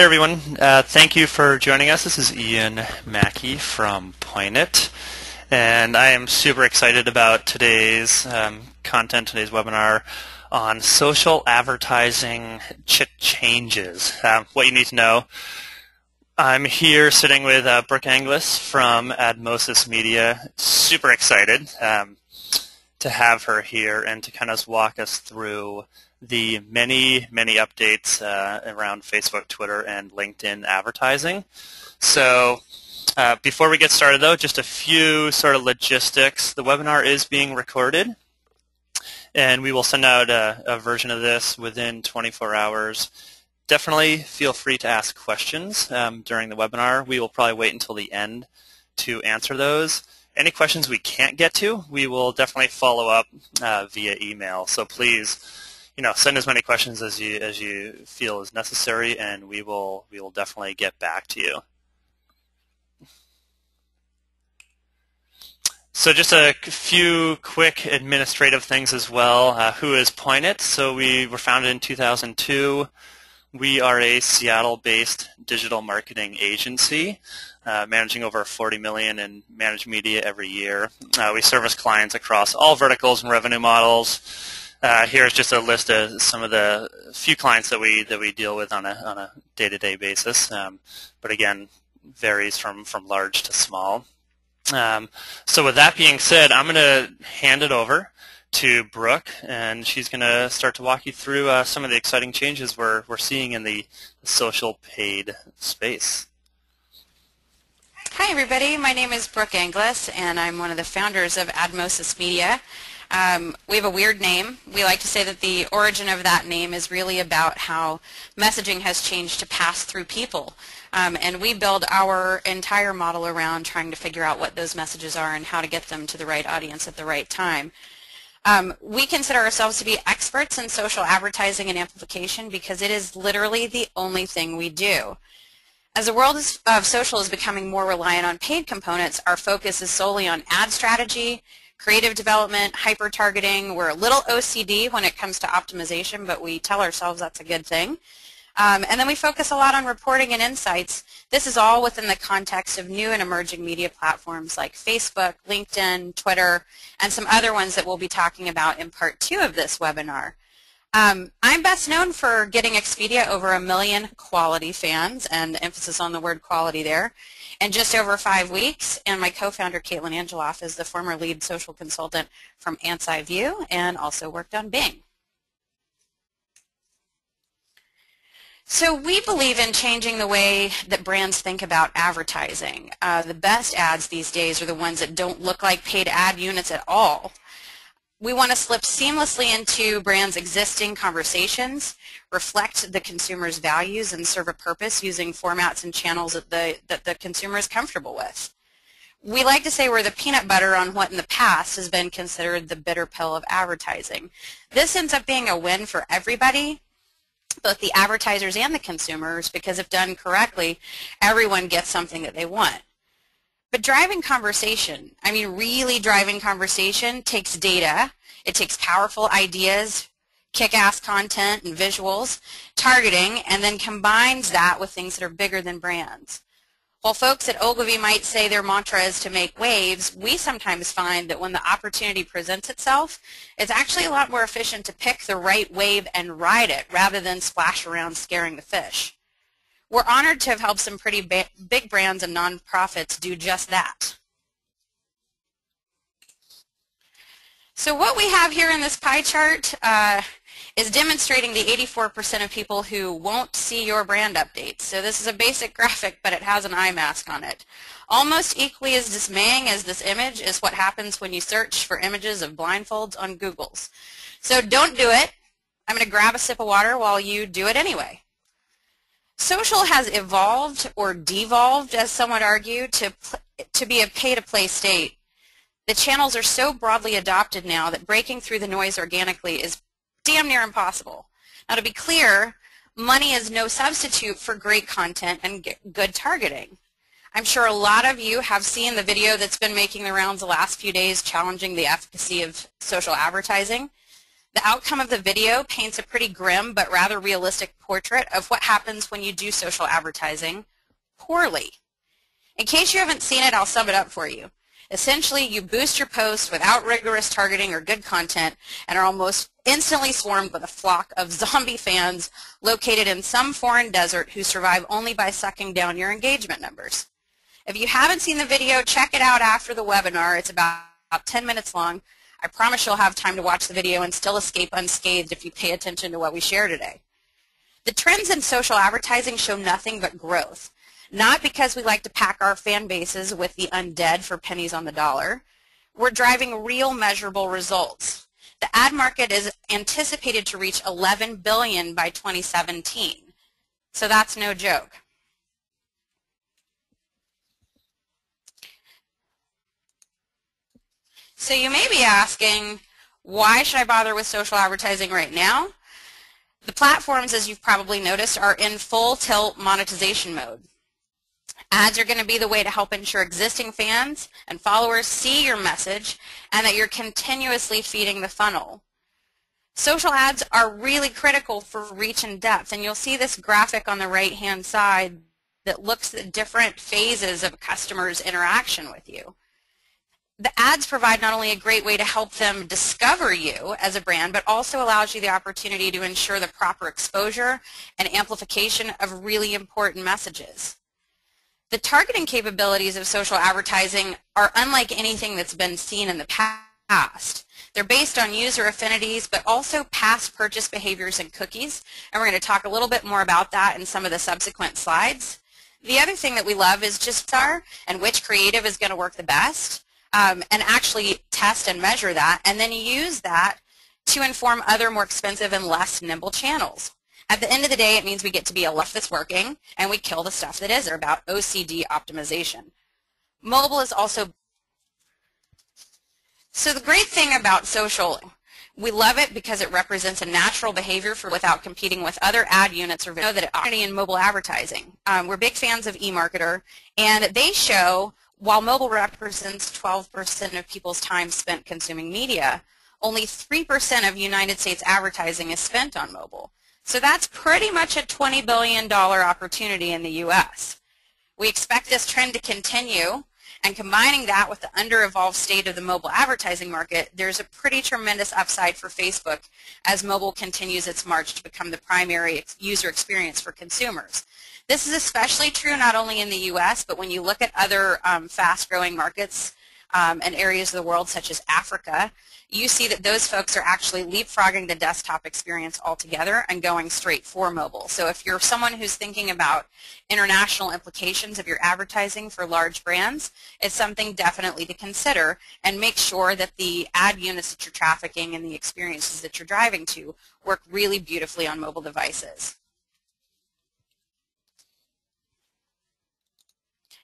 Hey everyone, thank you for joining us. This is Ian Mackey from Pointit, and I am super excited about today's content, today's webinar on social advertising changes. What you need to know. I'm here sitting with Brooke Anglis from Admosis Media. Super excited to have her here and to kind of walk us through the many updates around Facebook, Twitter, and LinkedIn advertising. So before we get started, though, just a few sort of logistics. The webinar is being recorded, and we will send out a version of this within 24 hours. Definitely feel free to ask questions during the webinar. We will probably wait until the end to answer those. Any questions we can't get to, we will definitely follow up via email. So please, send as many questions as you feel is necessary, and we will definitely get back to you. So just a few quick administrative things as well. Who is Pointit? So we were founded in 2002. We are a Seattle-based digital marketing agency, managing over $40 million in managed media every year. We service clients across all verticals and revenue models. Here's just a list of some of the few clients that we deal with on a day-to-day basis, but again, varies from large to small. So with that being said, I'm going to hand it over to Brooke, and she's going to start to walk you through some of the exciting changes we're seeing in the social paid space. Hi everybody, my name is Brooke Anglis, and I'm one of the founders of Admosis Media. We have a weird name. We like to say that the origin of that name is really about how messaging has changed to pass through people. And we build our entire model around trying to figure out what those messages are and how to get them to the right audience at the right time. We consider ourselves to be experts in social advertising and amplification because it is literally the only thing we do. As the world of social is becoming more reliant on paid components, our focus is solely on ad strategy, creative development, hyper-targeting. We're a little OCD when it comes to optimization, but we tell ourselves that's a good thing. And then we focus a lot on reporting and insights. This is all within the context of new and emerging media platforms like Facebook, LinkedIn, Twitter, and some other ones that we'll be talking about in part 2 of this webinar. I'm best known for getting Expedia over 1 million quality fans, and emphasis on the word quality there, in just over 5 weeks. And my co-founder, Caitlin Angeloff, is the former lead social consultant from AnsiView and also worked on Bing. So we believe in changing the way that brands think about advertising. The best ads these days are the ones that don't look like paid ad units at all. We want to slip seamlessly into brands' existing conversations, reflect the consumer's values, and serve a purpose using formats and channels that the consumer is comfortable with. We like to say we're the peanut butter on what in the past has been considered the bitter pill of advertising. This ends up being a win for everybody, both the advertisers and the consumers, because if done correctly, everyone gets something that they want. But driving conversation, really driving conversation, takes data, it takes powerful ideas, kick-ass content and visuals, targeting, and then combines that with things that are bigger than brands. While folks at Ogilvy might say their mantra is to make waves, we sometimes find that when the opportunity presents itself, it's actually a lot more efficient to pick the right wave and ride it rather than splash around scaring the fish. We're honored to have helped some pretty big brands and nonprofits do just that. So what we have here in this pie chart is demonstrating the 84% of people who won't see your brand updates. So this is a basic graphic, but it has an eye mask on it. Almost equally as dismaying as this image is what happens when you search for images of blindfolds on Google's. So don't do it. I'm going to grab a sip of water while you do it anyway. Social has evolved or devolved, as some would argue, to be a pay-to-play state. The channels are so broadly adopted now that breaking through the noise organically is damn near impossible. Now, to be clear, money is no substitute for great content and good targeting. I'm sure a lot of you have seen the video that's been making the rounds the last few days challenging the efficacy of social advertising. The outcome of the video paints a pretty grim but rather realistic portrait of what happens when you do social advertising poorly. In case you haven't seen it, I'll sum it up for you. Essentially, you boost your post without rigorous targeting or good content and are almost instantly swarmed with a flock of zombie fans located in some foreign desert who survive only by sucking down your engagement numbers. If you haven't seen the video, check it out after the webinar. It's about 10 minutes long. I promise you'll have time to watch the video and still escape unscathed if you pay attention to what we share today. The trends in social advertising show nothing but growth. Not because we like to pack our fan bases with the undead for pennies on the dollar. We're driving real measurable results. The ad market is anticipated to reach $11 billion by 2017. So that's no joke. So you may be asking, why should I bother with social advertising right now? The platforms, as you've probably noticed, are in full tilt monetization mode. Ads are going to be the way to help ensure existing fans and followers see your message and that you're continuously feeding the funnel. Social ads are really critical for reach and depth, and you'll see this graphic on the right-hand side that looks at different phases of a customer's interaction with you. The ads provide not only a great way to help them discover you as a brand, but also allows you the opportunity to ensure the proper exposure and amplification of really important messages. The targeting capabilities of social advertising are unlike anything that's been seen in the past. They're based on user affinities, but also past purchase behaviors and cookies, and we're going to talk a little bit more about that in some of the subsequent slides. The other thing that we love is just and which creative is going to work the best, and actually test and measure that, and then use that to inform other more expensive and less nimble channels. At the end of the day, it means we get to be a left that's working, and we kill the stuff that isn't, about OCD optimization. Mobile is also... So the great thing about social, we love it because it represents a natural behavior without competing with other ad units or know that it opportunity in mobile advertising. We're big fans of eMarketer, and they show while mobile represents 12% of people's time spent consuming media, only 3% of United States advertising is spent on mobile. So that's pretty much a $20 billion opportunity in the U.S. We expect this trend to continue, and combining that with the under-evolved state of the mobile advertising market, there's a pretty tremendous upside for Facebook as mobile continues its march to become the primary user experience for consumers. This is especially true not only in the U.S., but when you look at other fast-growing markets and areas of the world such as Africa, you see that those folks are actually leapfrogging the desktop experience altogether and going straight for mobile. So if you're someone who's thinking about international implications of your advertising for large brands, it's something definitely to consider, and make sure that the ad units that you're trafficking and the experiences that you're driving to work really beautifully on mobile devices.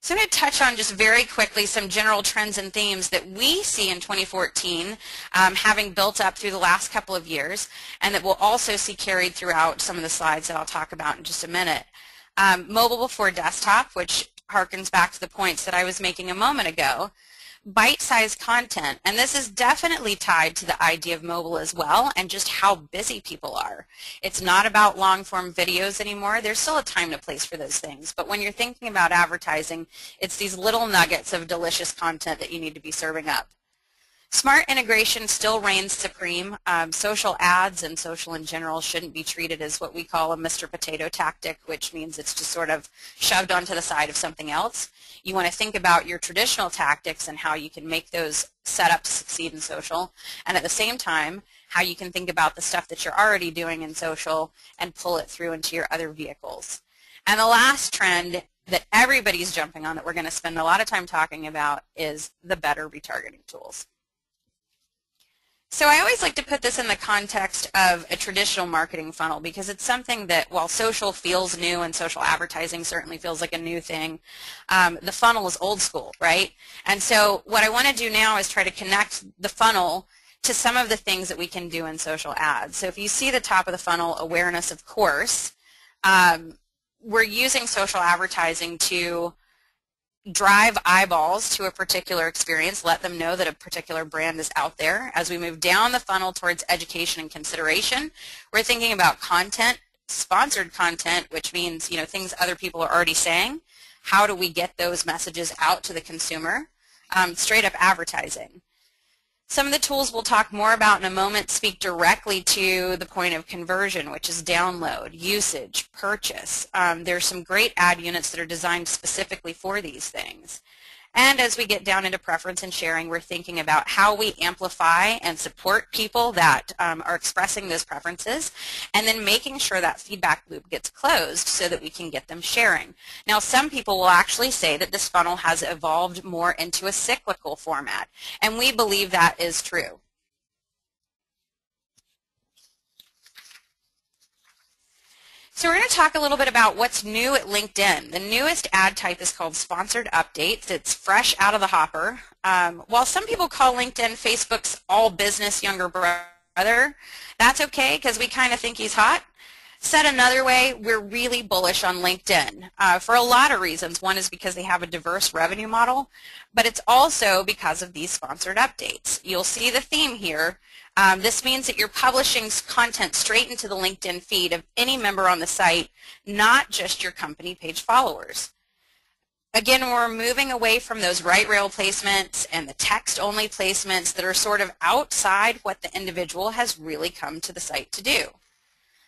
So I'm going to touch on just very quickly some general trends and themes that we see in 2014 having built up through the last couple of years, and that we'll also see carried throughout some of the slides that I'll talk about in just a minute. Mobile before desktop, which harkens back to the points that I was making a moment ago. Bite-sized content, and this is definitely tied to the idea of mobile as well, and just how busy people are. It's not about long-form videos anymore. There's still a time and a place for those things, but when you're thinking about advertising, it's these little nuggets of delicious content that you need to be serving up. Smart integration still reigns supreme. Social ads and social in general shouldn't be treated as what we call a Mr. Potato tactic, which means it's just sort of shoved onto the side of something else. You want to think about your traditional tactics and how you can make those set up to succeed in social, and at the same time, how you can think about the stuff that you're already doing in social and pull it through into your other vehicles. And the last trend that everybody's jumping on that we're going to spend a lot of time talking about is the better retargeting tools. So I always like to put this in the context of a traditional marketing funnel, because it's something that, while social feels new and social advertising certainly feels like a new thing, the funnel is old school, right? And so what I want to do now is try to connect the funnel to some of the things that we can do in social ads. So if you see the top of the funnel, awareness, of course, we're using social advertising to drive eyeballs to a particular experience, let them know that a particular brand is out there. As we move down the funnel towards education and consideration, we're thinking about content, sponsored content, which means, you know, things other people are already saying. How do we get those messages out to the consumer? Straight up advertising. Some of the tools we'll talk more about in a moment speak directly to the point of conversion, which is download, usage, purchase. There's some great ad units that are designed specifically for these things. And as we get down into preference and sharing, we're thinking about how we amplify and support people that are expressing those preferences, and then making sure that feedback loop gets closed so that we can get them sharing. Now, some people will actually say that this funnel has evolved more into a cyclical format, and we believe that is true. So we're going to talk a little bit about what's new at LinkedIn. The newest ad type is called sponsored updates. It's fresh out of the hopper. While some people call LinkedIn Facebook's all business younger brother, that's okay because we kind of think he's hot. Said another way, we're really bullish on LinkedIn for a lot of reasons. One is because they have a diverse revenue model, but it's also because of these sponsored updates. You'll see the theme here. This means that you're publishing content straight into the LinkedIn feed of any member on the site, not just your company page followers. Again, we're moving away from those right rail placements and the text-only placements that are sort of outside what the individual has really come to the site to do.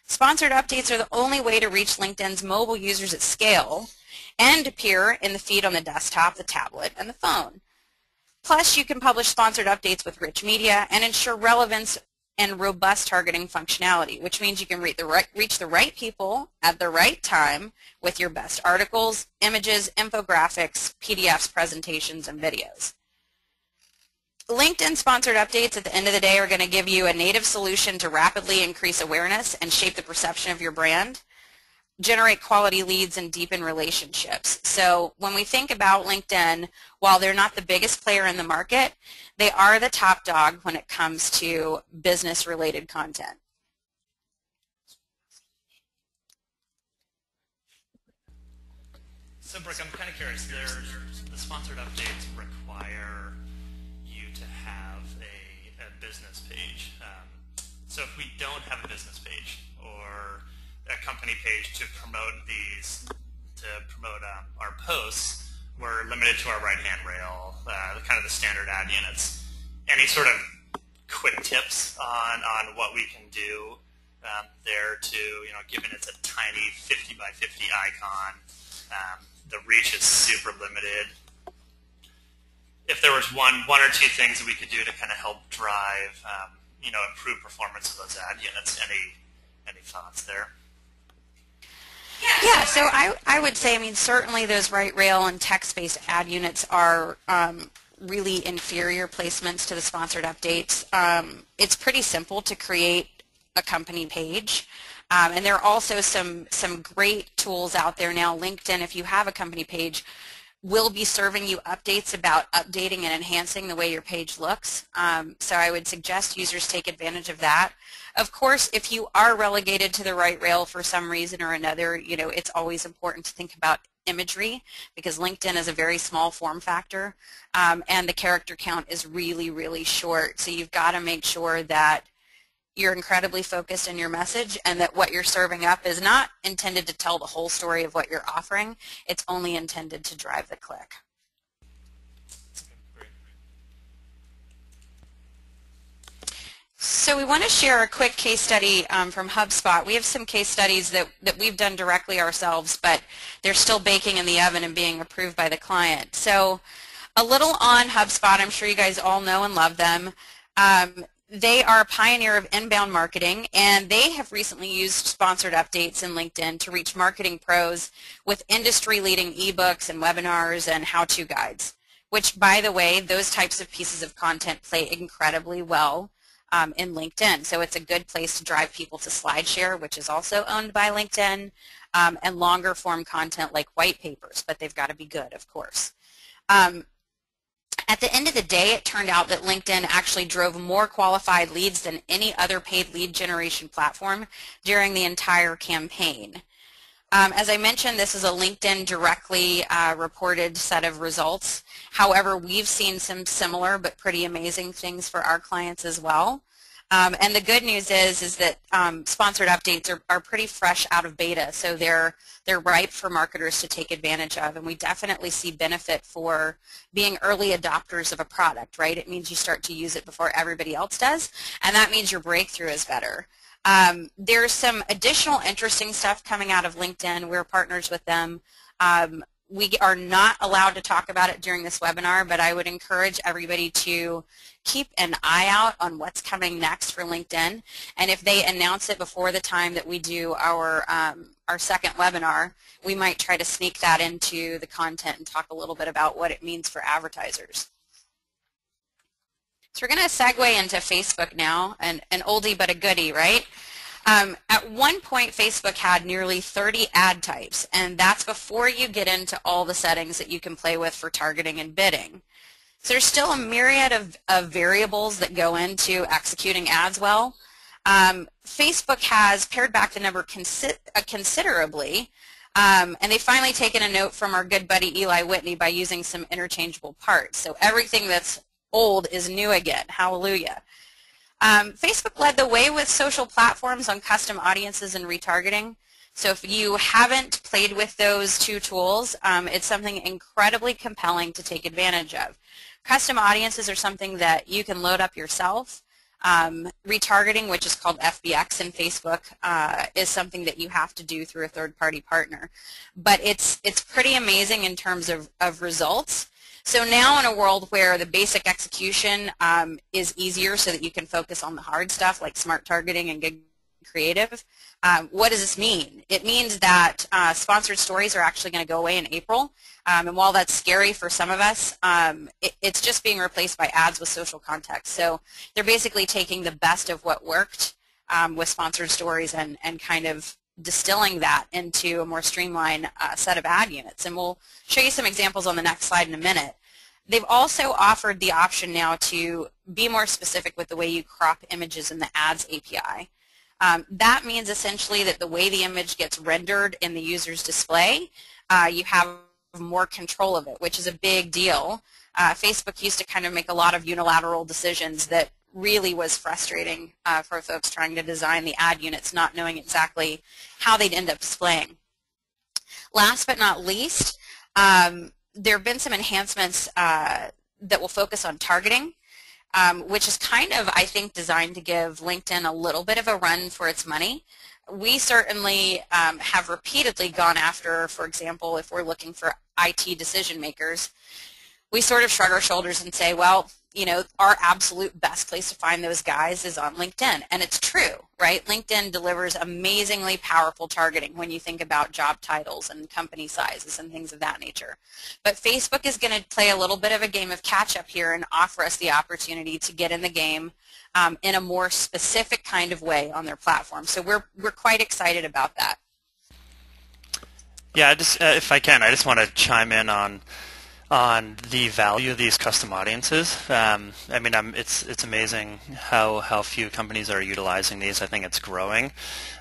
Sponsored updates are the only way to reach LinkedIn's mobile users at scale and appear in the feed on the desktop, the tablet, and the phone. Plus, you can publish sponsored updates with rich media and ensure relevance and robust targeting functionality, which means you can reach the right people at the right time with your best articles, images, infographics, PDFs, presentations, and videos. LinkedIn sponsored updates at the end of the day are going to give you a native solution to rapidly increase awareness and shape the perception of your brand, generate quality leads, and deepen relationships. So when we think about LinkedIn, while they're not the biggest player in the market, they are the top dog when it comes to business-related content. So Brooke, I'm kind of curious. The sponsored updates require you to have a business page. So if we don't have a business page or a company page to promote our posts, we're limited to our right-hand rail, kind of the standard ad units. Any sort of quick tips on what we can do there to, you know, given it's a tiny 50 by 50 icon, the reach is super limited. If there was one or two things that we could do to kind of help drive, you know, improve performance of those ad units, any thoughts there? Yeah, so I would say, I mean, certainly those right rail and text-based ad units are really inferior placements to the sponsored updates. It's pretty simple to create a company page. And there are also some great tools out there now. LinkedIn, if you have a company page, will be serving you updates about updating and enhancing the way your page looks. So I would suggest users take advantage of that. Of course, if you are relegated to the right rail for some reason or another, you know, it's always important to think about imagery because LinkedIn is a very small form factor and the character count is really, really short. So you've got to make sure that you're incredibly focused in your message and that what you're serving up is not intended to tell the whole story of what you're offering. It's only intended to drive the click. So we want to share a quick case study from Hubspot. We have some case studies that we've done directly ourselves, but they're still baking in the oven and being approved by the client. So a little on Hubspot. I'm sure you guys all know and love them. They are a pioneer of inbound marketing, and they have recently used sponsored updates in LinkedIn to reach marketing pros with industry-leading ebooks and webinars and how-to guides, which, by the way, those types of pieces of content play incredibly well in LinkedIn. So it's a good place to drive people to SlideShare, which is also owned by LinkedIn, and longer form content like white papers, but they've got to be good, of course. At the end of the day, it turned out that LinkedIn actually drove more qualified leads than any other paid lead generation platform during the entire campaign. As I mentioned, this is a LinkedIn directly reported set of results. However, we've seen some similar but pretty amazing things for our clients as well. And the good news is that sponsored updates are pretty fresh out of beta, so they're ripe for marketers to take advantage of, and we definitely see benefit for being early adopters of a product, right? It means you start to use it before everybody else does, and that means your breakthrough is better. There's some additional interesting stuff coming out of LinkedIn. We're partners with them. We are not allowed to talk about it during this webinar, but I would encourage everybody to keep an eye out on what's coming next for LinkedIn. And if they announce it before the time that we do our second webinar, we might try to sneak that into the content and talk a little bit about what it means for advertisers. So we're going to segue into Facebook now, an oldie but a goodie, right? At one point, Facebook had nearly 30 ad types, and that's before you get into all the settings that you can play with for targeting and bidding. So there's still a myriad of variables that go into executing ads well. Facebook has pared back the number considerably, and they've finally taken a note from our good buddy Eli Whitney by using some interchangeable parts. So everything that's old is new again. Hallelujah. Facebook led the way with social platforms on custom audiences and retargeting. So if you haven't played with those two tools, it's something incredibly compelling to take advantage of. Custom audiences are something that you can load up yourself. Retargeting, which is called FBX in Facebook, is something that you have to do through a third-party partner. But it's pretty amazing in terms of results. So now in a world where the basic execution is easier so that you can focus on the hard stuff like smart targeting and good creative, what does this mean? It means that sponsored stories are actually going to go away in April. And while that's scary for some of us, it's just being replaced by ads with social context. So they're basically taking the best of what worked with sponsored stories and kind of distilling that into a more streamlined set of ad units. And we'll show you some examples on the next slide in a minute. They've also offered the option now to be more specific with the way you crop images in the ads API. That means essentially that the way the image gets rendered in the user's display, you have more control of it, which is a big deal. Facebook used to kind of make a lot of unilateral decisions that really was frustrating for folks trying to design the ad units, not knowing exactly how they'd end up displaying. Last but not least, there have been some enhancements that will focus on targeting, which is kind of, I think, designed to give LinkedIn a little bit of a run for its money. We certainly have repeatedly gone after, for example, if we're looking for IT decision makers, we sort of shrug our shoulders and say, well, you know, our absolute best place to find those guys is on LinkedIn. And it's true, right? LinkedIn delivers amazingly powerful targeting when you think about job titles and company sizes and things of that nature. But Facebook is going to play a little bit of a game of catch-up here and offer us the opportunity to get in the game in a more specific kind of way on their platform. So we're quite excited about that. Yeah, if I can, I just want to chime in on the value of these custom audiences. I mean, it's amazing how few companies are utilizing these. I think it's growing.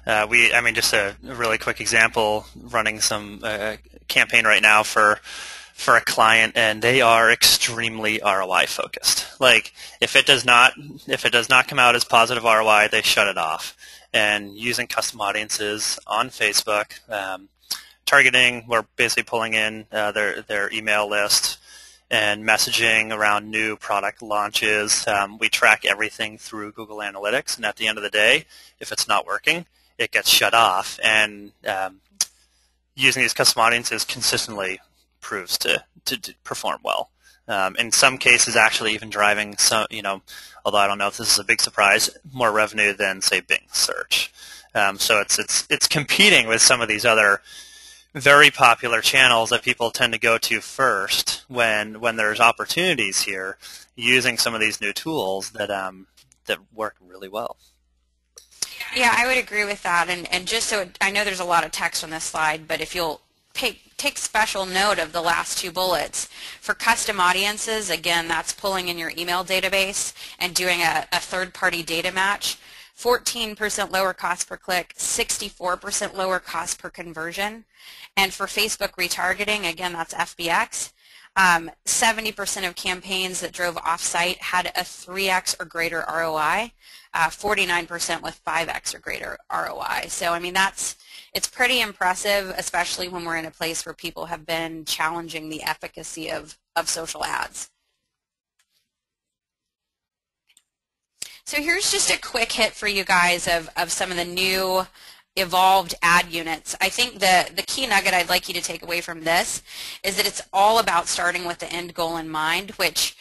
I mean, just a really quick example, running some campaign right now for a client, and they are extremely ROI focused. Like, if it does not come out as positive ROI, they shut it off. And using custom audiences on Facebook, targeting, we're basically pulling in their email list and messaging around new product launches. We track everything through Google Analytics, and at the end of the day, if it's not working, it gets shut off. And using these custom audiences consistently proves to perform well. In some cases, actually even driving some, although I don't know if this is a big surprise, more revenue than, say, Bing search. So it's competing with some of these other very popular channels that people tend to go to first when there's opportunities here, using some of these new tools that work really well. Yeah, I would agree with that. And just so I know there's a lot of text on this slide, but if you'll take special note of the last two bullets. For custom audiences, again, that's pulling in your email database and doing a third-party data match. 14% lower cost per click, 64% lower cost per conversion. And for Facebook retargeting, again, that's FBX, 70% of campaigns that drove off-site had a 3x or greater ROI, 49% with 5x or greater ROI. So, I mean, it's pretty impressive, especially when we're in a place where people have been challenging the efficacy of social ads. So here's just a quick hit for you guys of some of the new evolved ad units. I think the key nugget I'd like you to take away from this is that it's all about starting with the end goal in mind, which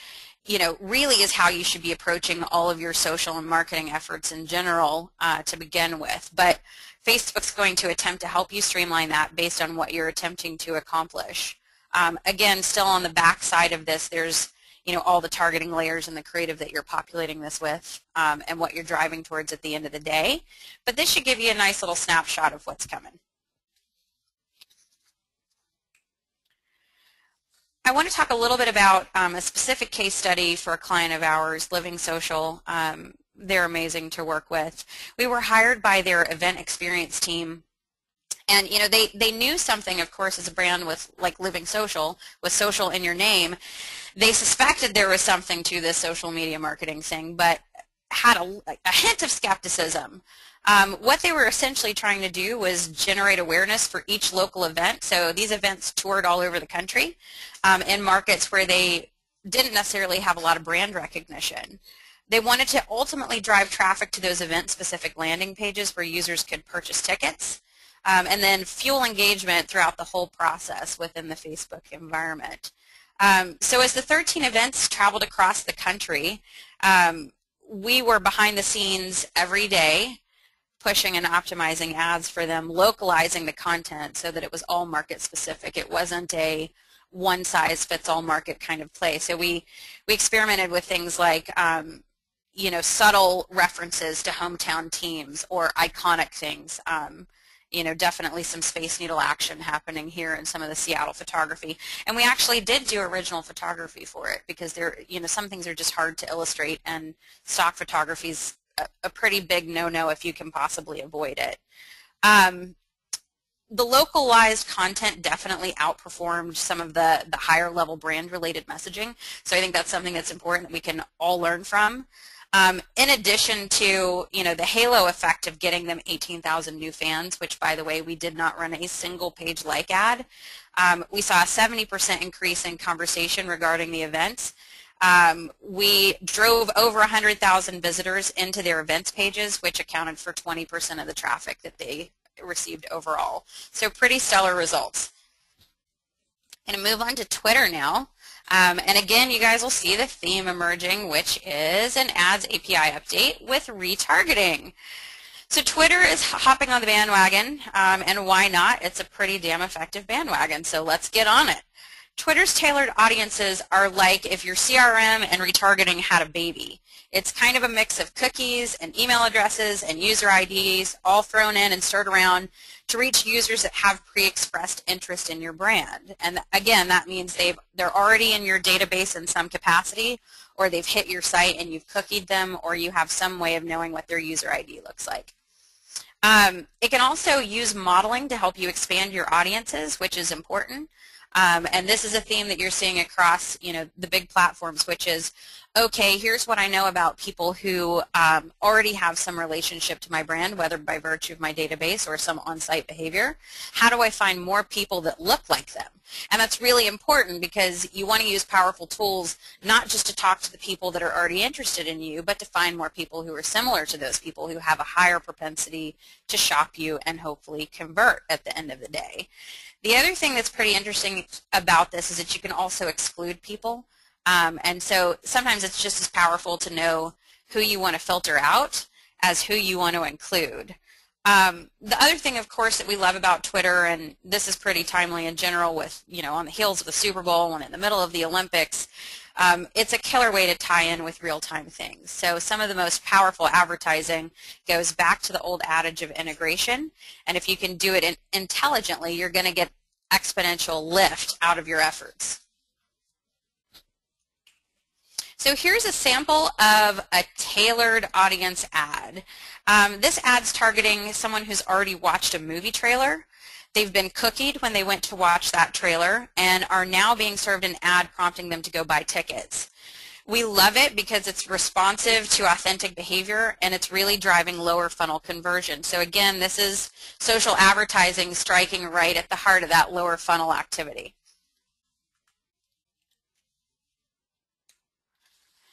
really is how you should be approaching all of your social and marketing efforts in general to begin with. But Facebook's going to attempt to help you streamline that based on what you're attempting to accomplish. Again, still on the back side of this, there's all the targeting layers and the creative that you're populating this with and what you're driving towards at the end of the day. But this should give you a nice little snapshot of what's coming. I want to talk a little bit about a specific case study for a client of ours, Living Social. They're amazing to work with. We were hired by their event experience team. And they knew something, of course, as a brand with like Living Social, with social in your name. They suspected there was something to this social media marketing thing, but had a hint of skepticism. What they were essentially trying to do was generate awareness for each local event. So these events toured all over the country in markets where they didn't necessarily have a lot of brand recognition. They wanted to ultimately drive traffic to those event-specific landing pages where users could purchase tickets. And then fuel engagement throughout the whole process within the Facebook environment. So as the 13 events traveled across the country, we were behind the scenes every day pushing and optimizing ads for them, localizing the content so that it was all market specific. It wasn't a one-size-fits-all market kind of play. So we experimented with things like subtle references to hometown teams or iconic things. Definitely some Space Needle action happening here in some of the Seattle photography. And we actually did do original photography for it because some things are just hard to illustrate, and stock photography is a pretty big no-no if you can possibly avoid it. The localized content definitely outperformed some of the higher level brand related messaging. So I think that's something that's important that we can all learn from. In addition to, the halo effect of getting them 18,000 new fans, which, by the way, we did not run a single page like ad, we saw a 70% increase in conversation regarding the events. We drove over 100,000 visitors into their events pages, which accounted for 20% of the traffic that they received overall. So pretty stellar results. I'm going to move on to Twitter now. And again, you guys will see the theme emerging, which is an ads API update with retargeting. So Twitter is hopping on the bandwagon, and why not? It's a pretty damn effective bandwagon, so let's get on it. Twitter's tailored audiences are like if your CRM and retargeting had a baby. It's kind of a mix of cookies and email addresses and user IDs all thrown in and stirred around to reach users that have pre-expressed interest in your brand. And again, that means they're already in your database in some capacity, or they've hit your site and you've cookied them, or you have some way of knowing what their user ID looks like. It can also use modeling to help you expand your audiences, which is important. And this is a theme that you're seeing across, the big platforms, which is, okay, here's what I know about people who already have some relationship to my brand, whether by virtue of my database or some on-site behavior. How do I find more people that look like them? And that's really important because you want to use powerful tools not just to talk to the people that are already interested in you, but to find more people who are similar to those people who have a higher propensity to shop you and hopefully convert at the end of the day. The other thing that's pretty interesting about this is that you can also exclude people. And so sometimes it's just as powerful to know who you want to filter out as who you want to include. The other thing, of course, that we love about Twitter, and this is pretty timely in general with, on the heels of the Super Bowl and in the middle of the Olympics, it's a killer way to tie in with real-time things. So some of the most powerful advertising goes back to the old adage of integration, and if you can do it intelligently, you're going to get exponential lift out of your efforts. So here's a sample of a tailored audience ad. This ad's targeting someone who's already watched a movie trailer. They've been cookied when they went to watch that trailer and are now being served an ad prompting them to go buy tickets. We love it because it's responsive to authentic behavior and it's really driving lower funnel conversion. So again, this is social advertising striking right at the heart of that lower funnel activity.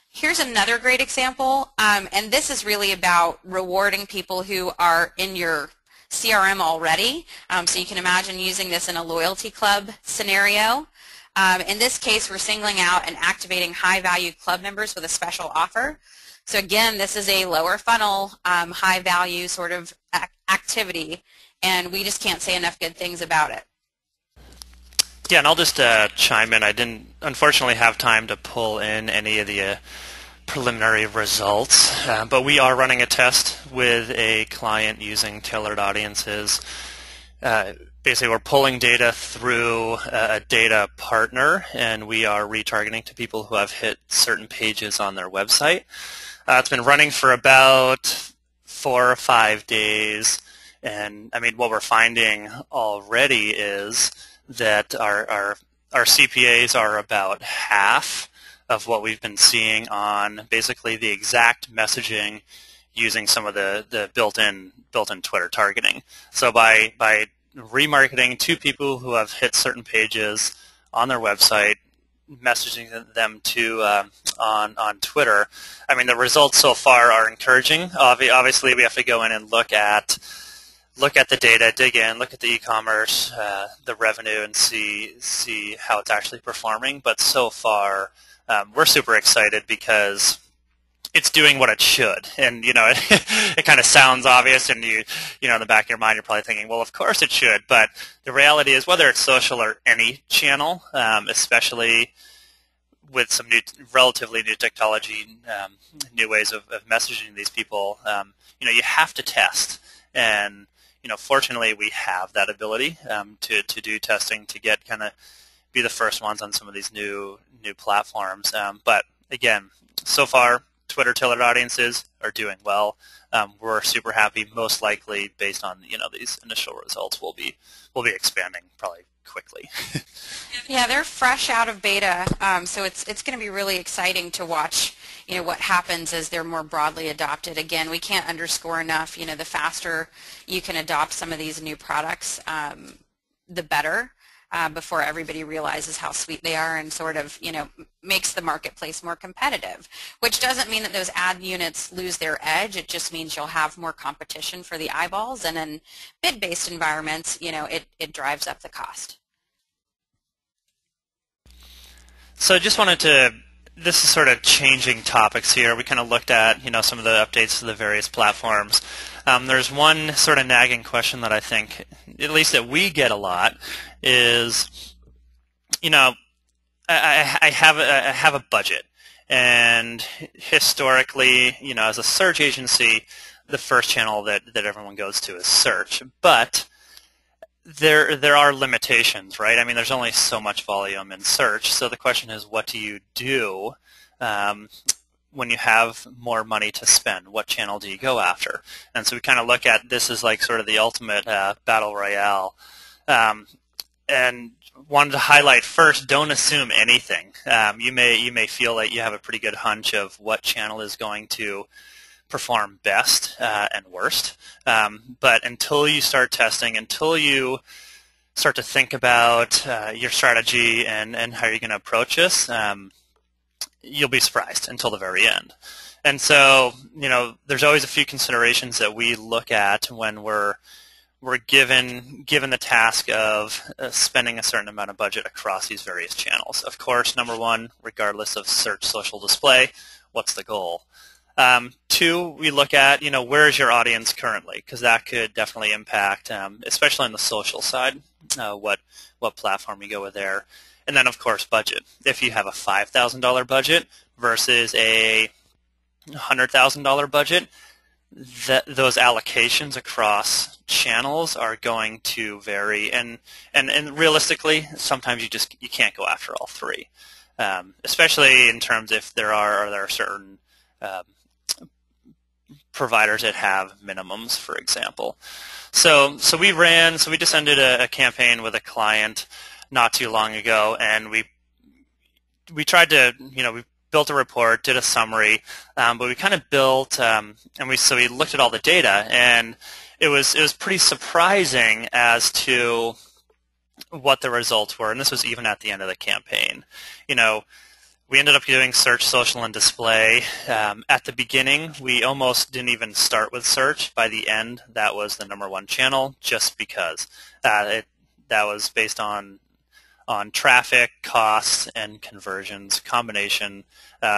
Here's another great example, and this is really about rewarding people who are in your CRM already. So you can imagine using this in a loyalty club scenario. In this case, we're singling out and activating high-value club members with a special offer. So again, this is a lower funnel, high-value sort of activity, and we just can't say enough good things about it. Yeah, and I'll just chime in. I didn't, unfortunately, have time to pull in any of the preliminary results, but we are running a test with a client using tailored audiences. Basically, we're pulling data through a data partner, and we are retargeting to people who have hit certain pages on their website. It's been running for about 4 or 5 days, and I mean, what we're finding already is that our CPAs are about half of what we've been seeing on basically the exact messaging using some of the built-in Twitter targeting. So by remarketing to people who have hit certain pages on their website, messaging them to on Twitter, I mean, the results so far are encouraging. Obviously, we have to go in and look at the data, dig in, look at the e-commerce, the revenue, and see how it's actually performing. But so far, we're super excited because it's doing what it should. And, you know, it kind of sounds obvious, and you know, in the back of your mind, you're probably thinking, well, of course it should. But the reality is, whether it's social or any channel, especially with some relatively new technology, new ways of messaging these people, you know, you have to test. And, you know, fortunately, we have that ability to do testing, to get kind of be the first ones on some of these new platforms. But again, so far, Twitter tailored audiences are doing well. We're super happy. Most likely, based on, you know, these initial results, we'll be expanding probably quickly. Yeah, they're fresh out of beta, so it's going to be really exciting to watch, you know, what happens as they're more broadly adopted. Again, we can't underscore enough, you know, the faster you can adopt some of these new products, the better, before everybody realizes how sweet they are and sort of, you know, makes the marketplace more competitive, which doesn't mean that those ad units lose their edge. It just means you'll have more competition for the eyeballs, and in bid-based environments, you know, it drives up the cost. So I just wanted to, this is sort of changing topics here. We kind of looked at, you know, some of the updates to the various platforms. There's one sort of nagging question that I think, at least that we get a lot, is, you know, I have a budget, and historically, you know, as a search agency, the first channel that everyone goes to is search, but there are limitations, right? I mean, there's only so much volume in search, so the question is, what do you do when you have more money to spend? What channel do you go after? And so we kind of look at this as like sort of the ultimate battle royale. And wanted to highlight first, don't assume anything. You may feel like you have a pretty good hunch of what channel is going to perform best and worst. But until you start testing, until you start to think about your strategy and how you're going to approach this, you'll be surprised until the very end. And so, you know, there's always a few considerations that we look at when we're given the task of spending a certain amount of budget across these various channels. Of course, number one, regardless of search, social, display, what's the goal? Two, we look at, you know, where is your audience currently, because that could definitely impact, especially on the social side, what platform you go with there. And then, of course, budget. If you have a $5,000 budget versus a $100,000 budget, those allocations across channels are going to vary, and realistically, sometimes you can't go after all three, especially in terms if there are certain providers that have minimums, for example. So we just ended a campaign with a client not too long ago, and we tried to, we built a report, did a summary, but we kind of built, and we looked at all the data, and it was pretty surprising as to what the results were, and this was even at the end of the campaign. We ended up doing search, social, and display. At the beginning, we almost didn't even start with search. By the end, that was the #1 channel, just because that was based on traffic, costs, and conversions combination.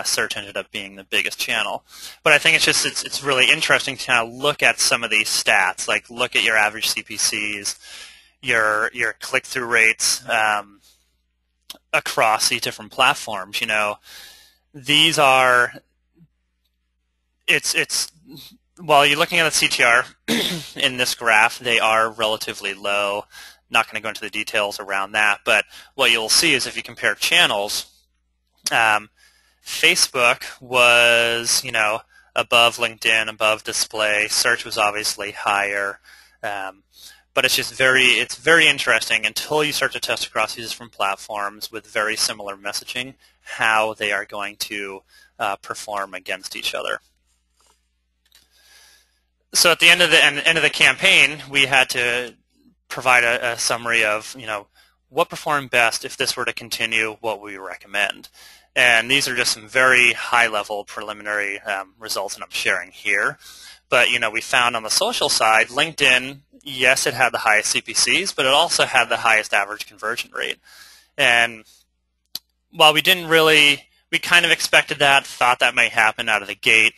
Search ended up being the biggest channel. But I think it's really interesting to kind of look at some of these stats, like look at your average CPCs, your click-through rates across these different platforms. These are while you're looking at the CTR in this graph, they are relatively low. Not going to go into the details around that, but what you'll see is if you compare channels, Facebook was, above LinkedIn, above display. Search was obviously higher, but it's very interesting until you start to test across these different platforms with very similar messaging, how they are going to perform against each other. So at the end of the campaign, we had to provide a summary of, what performed best if this were to continue, what we recommend. And these are just some very high-level preliminary results that I'm sharing here. But, we found on the social side, LinkedIn, yes, it had the highest CPCs, but it also had the highest average conversion rate. And while we kind of expected that, thought that might happen out of the gate,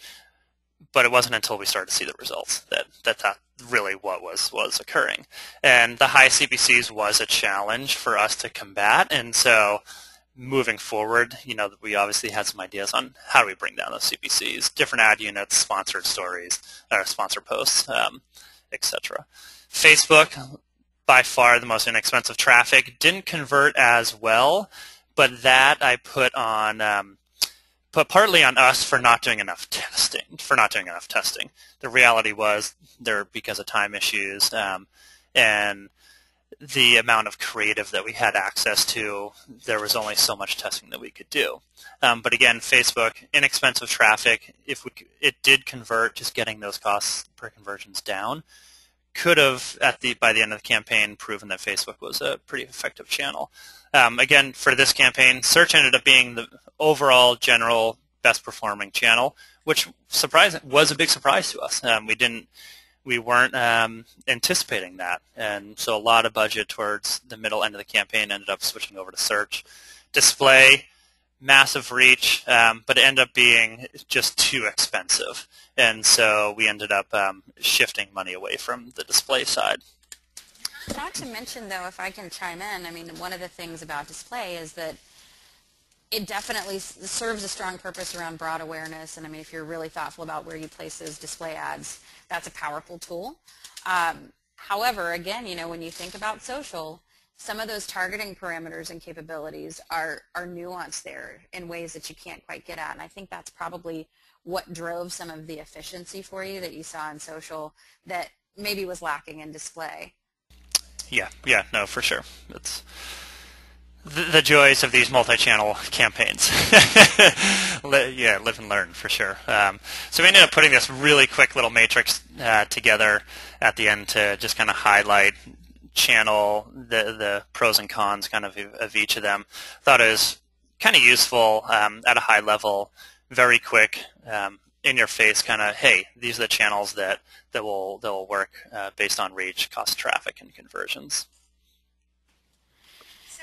but it wasn't until we started to see the results that really what was occurring. And the high CPCs was a challenge for us to combat, and so moving forward, we obviously had some ideas on how do we bring down those CPCs, different ad units, sponsored stories, or sponsor posts, etc. Facebook, by far the most inexpensive traffic, didn't convert as well, but that I put partly on us for not doing enough testing. The reality was because of time issues and the amount of creative that we had access to, there was only so much testing that we could do. But again, Facebook, inexpensive traffic, it did convert, just getting those costs per conversions down, could have, by the end of the campaign, proven that Facebook was a pretty effective channel. Again, for this campaign, search ended up being the overall general best performing channel, which was a big surprise to us. We weren't anticipating that, and so a lot of budget towards the middle end of the campaign ended up switching over to search. Display, massive reach, but it ended up being just too expensive, and so we ended up shifting money away from the display side. Not to mention, though, if I can chime in, one of the things about display is that it definitely serves a strong purpose around broad awareness, and if you're really thoughtful about where you place those display ads, that's a powerful tool. However, again, when you think about social, some of those targeting parameters and capabilities are nuanced there in ways that you can't quite get at, and I think that's probably what drove some of the efficiency for you that you saw in social that maybe was lacking in display. Yeah, no, for sure. It's the joys of these multi-channel campaigns. Live and learn, for sure. So we ended up putting this really quick little matrix together at the end to just kind of highlight channel, the pros and cons kind of each of them. Thought it was kind of useful at a high level, very quick, in your face kind of, hey, these are the channels that will work based on reach, cost, traffic, and conversions.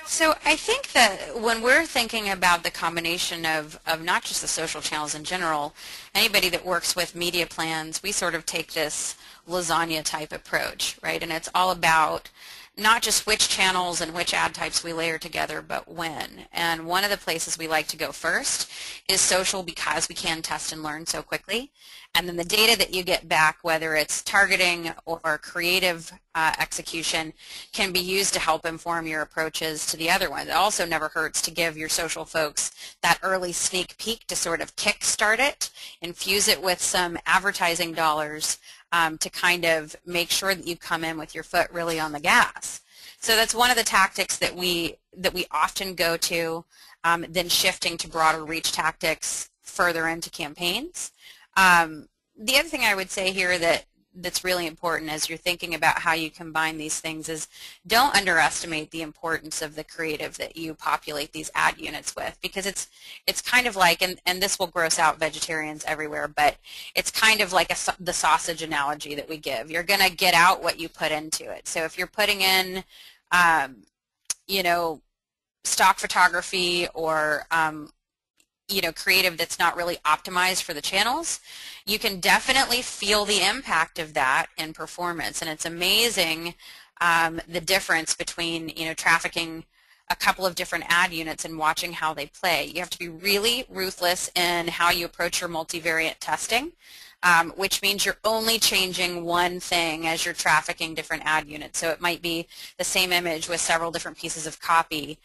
So I think that when we're thinking about the combination of not just the social channels in general, anybody that works with media plans, we sort of take this lasagna type approach, right? And it's all about not just which channels and which ad types we layer together, but when. And one of the places we like to go first is social, because we can test and learn so quickly. And then the data that you get back, whether it's targeting or creative execution, can be used to help inform your approaches to the other ones. It also never hurts to give your social folks that early sneak peek to sort of kickstart it, infuse it with some advertising dollars to kind of make sure that you come in with your foot really on the gas. So that's one of the tactics that we often go to, then shifting to broader reach tactics further into campaigns. The other thing I would say here that's really important as you're thinking about how you combine these things is don't underestimate the importance of the creative that you populate these ad units with, because it's kind of like, and this will gross out vegetarians everywhere, but it's kind of like the sausage analogy that we give. You're going to get out what you put into it. So if you're putting in, you know, stock photography or creative that's not really optimized for the channels, you can definitely feel the impact of that in performance. And it's amazing the difference between, trafficking a couple of different ad units and watching how they play. You have to be really ruthless in how you approach your multivariate testing, which means you're only changing one thing as you're trafficking different ad units. So it might be the same image with several different pieces of copy,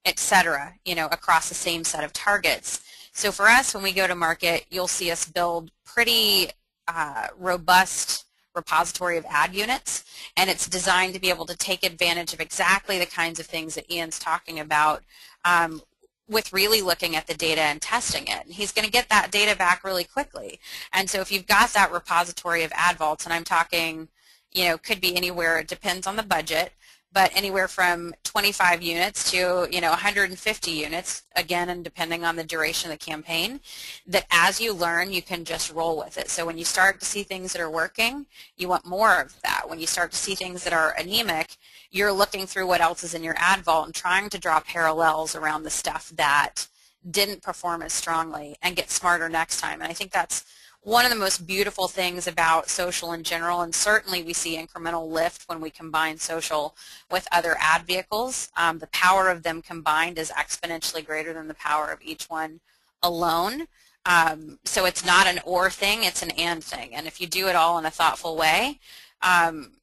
etc., across the same set of targets. So for us, when we go to market, you'll see us build pretty robust repository of ad units, and it's designed to be able to take advantage of exactly the kinds of things that Ian's talking about with really looking at the data and testing it. And he's going to get that data back really quickly. And so if you've got that repository of ad vaults, and I'm talking, could be anywhere, it depends on the budget, but anywhere from 25 units to 150 units, again, and depending on the duration of the campaign, that as you learn, you can just roll with it. So when you start to see things that are working, you want more of that. When you start to see things that are anemic, you're looking through what else is in your ad vault and trying to draw parallels around the stuff that didn't perform as strongly and get smarter next time. And I think that's one of the most beautiful things about social in general, and certainly we see incremental lift when we combine social with other ad vehicles. The power of them combined is exponentially greater than the power of each one alone. So it's not an or thing, it's an and thing. And if you do it all in a thoughtful way,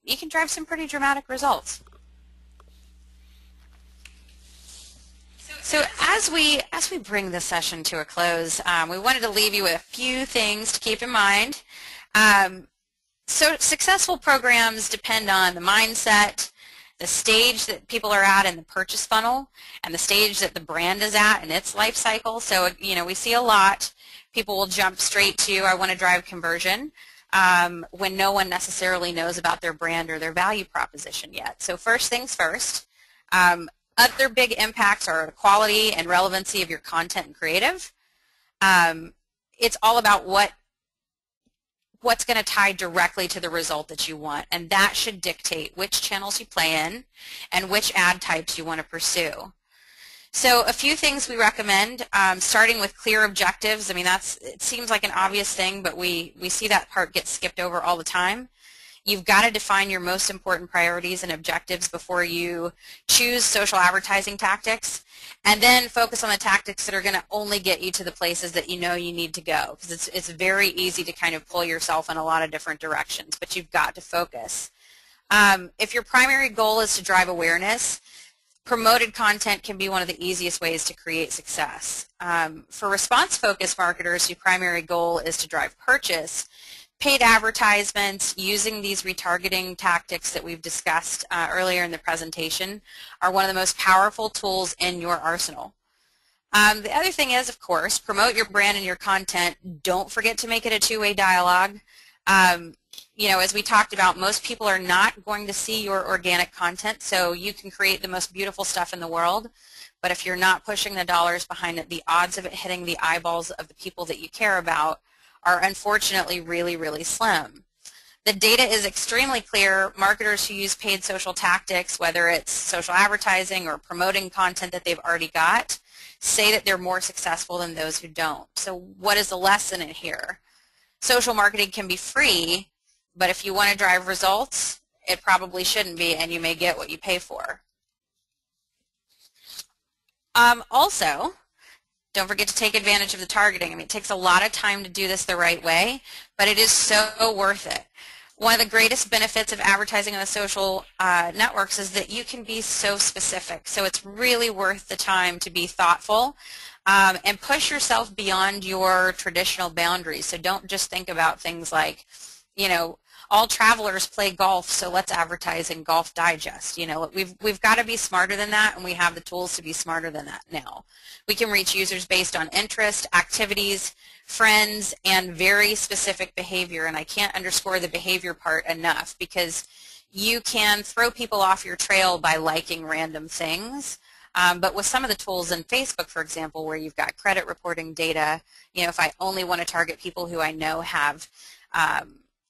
you can drive some pretty dramatic results. So as we bring this session to a close, we wanted to leave you with a few things to keep in mind. So successful programs depend on the mindset, the stage that people are at in the purchase funnel, and the stage that the brand is at in its life cycle. So, we see a lot. People will jump straight to, I want to drive conversion, when no one necessarily knows about their brand or their value proposition yet. So first things first. Other big impacts are the quality and relevancy of your content and creative. It's all about what's going to tie directly to the result that you want, and that should dictate which channels you play in and which ad types you want to pursue. So a few things we recommend, starting with clear objectives. I mean, it seems like an obvious thing, but we see that part get skipped over all the time. You've got to define your most important priorities and objectives before you choose social advertising tactics, and then focus on the tactics that are going to only get you to the places that you know you need to go, because it's very easy to kind of pull yourself in a lot of different directions, but you've got to focus. If your primary goal is to drive awareness, promoted content can be one of the easiest ways to create success. For response-focused marketers whose primary goal is to drive purchase, paid advertisements using these retargeting tactics that we've discussed earlier in the presentation are one of the most powerful tools in your arsenal. The other thing is, of course, promote your brand and your content. Don't forget to make it a two-way dialogue. As we talked about, most people are not going to see your organic content, so you can create the most beautiful stuff in the world, but if you're not pushing the dollars behind it, the odds of it hitting the eyeballs of the people that you care about are unfortunately really, really slim. The data is extremely clear. Marketers who use paid social tactics, whether it's social advertising or promoting content that they've already got, say that they're more successful than those who don't. So what is the lesson in here? Social marketing can be free, but if you want to drive results, it probably shouldn't be, and you may get what you pay for. Also, don't forget to take advantage of the targeting. I mean, it takes a lot of time to do this the right way, but it is so worth it. One of the greatest benefits of advertising on the social networks is that you can be so specific. So it's really worth the time to be thoughtful and push yourself beyond your traditional boundaries. So don't just think about things like, you know, all travelers play golf, so let's advertise in Golf Digest. You know, we've got to be smarter than that, and we have the tools to be smarter than that now. We can reach users based on interest, activities, friends, and very specific behavior, and I can't underscore the behavior part enough, because you can throw people off your trail by liking random things. But with some of the tools in Facebook, for example, where you've got credit reporting data, you know, if I only want to target people who I know have